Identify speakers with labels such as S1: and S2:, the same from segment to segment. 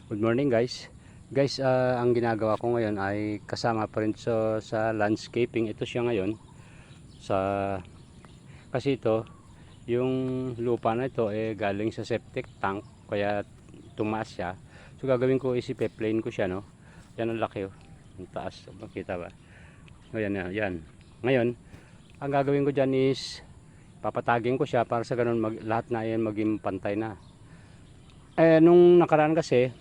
S1: Good morning guys. Guys, ang ginagawa ko ngayon ay kasama pa rin sa landscaping. Ito siya ngayon sa kasi ito yung lupa na ito galing sa septic tank kaya tumaas siya. So gagawin ko is ipe-plane ko siya, no. Yan ang laki, oh. Ang taas, makita ba? Ngayon yan. Ngayon, ang gagawin ko diyan is papatagin ko siya para sa ganun lahat na yan maging pantay na. Nung nakaraan kasi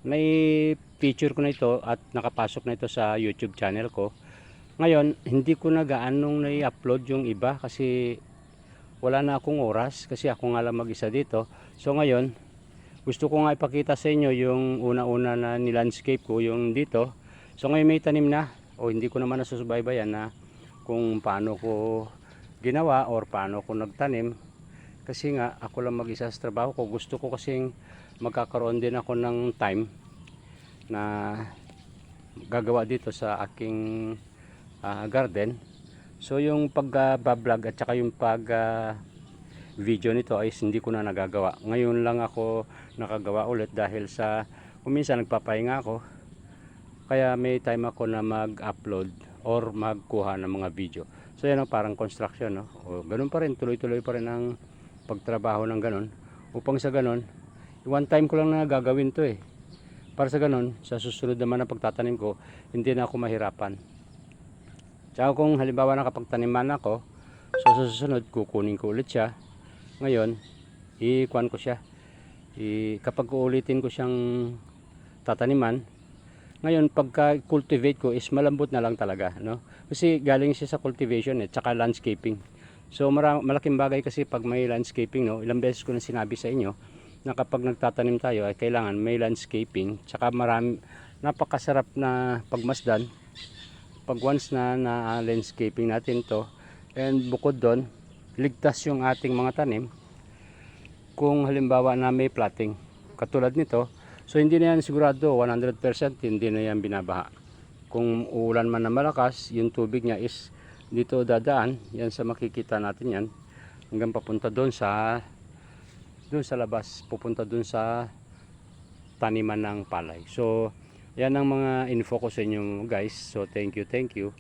S1: na-feature ko na ito at nakapasok na ito sa YouTube channel ko. Ngayon, hindi ko na gaanong na-upload yung iba kasi wala na akong oras kasi ako nga lang mag-isa dito. So ngayon, gusto ko nga ipakita sa inyo yung una-una na ni-landscape ko, yung dito. So ngayon may tanim na, o hindi ko naman nasusubaybayan na kung paano ko ginawa or paano ko nagtanim. Kasi nga ako lang mag-isa sa trabaho ko. Gusto ko kasing magkakaroon din ako ng time na gagawa dito sa aking garden. So yung pag-vlog at saka yung video nito ay hindi ko na nagagawa. Ngayon lang ako nakagawa ulit dahil sa kung minsan nagpapahinga ako. Kaya may time ako na mag-upload or magkuha ng mga video. So yan, parang construction, no? O, ganun pa rin, tuloy-tuloy pa rin ang pagtrabaho ng ganun. Upang sa ganun, one time ko lang na gagawin to para sa ganun, sa susunod naman na pagtatanim ko, hindi na ako mahirapan. Tsaka kung halimbawa nakapagtaniman ako, so sa susunod kukunin ko ulit siya. Ngayon, ikuan ko siya. Kapag uulitin ko siyang tataniman, ngayon pagka cultivate ko is malambot na lang talaga, no? Kasi galing siya sa cultivation tsaka landscaping. So malaking bagay kasi pag may landscaping, no? Ilang beses ko na sinabi sa inyo na kapag nagtatanim tayo ay kailangan may landscaping, tsaka napakasarap na pagmasdan pag once na landscaping natin to. And bukod doon, ligtas yung ating mga tanim kung halimbawa na may platting katulad nito. So hindi na yan sigurado 100% hindi na yan binabaha. Kung uulan man na malakas, yung tubig niya is dito dadaan, yan sa makikita natin yan, hanggang papunta doon sa labas, pupunta doon sa taniman ng palay. So yan ang mga info ko sa inyo guys. So thank you. Thank you.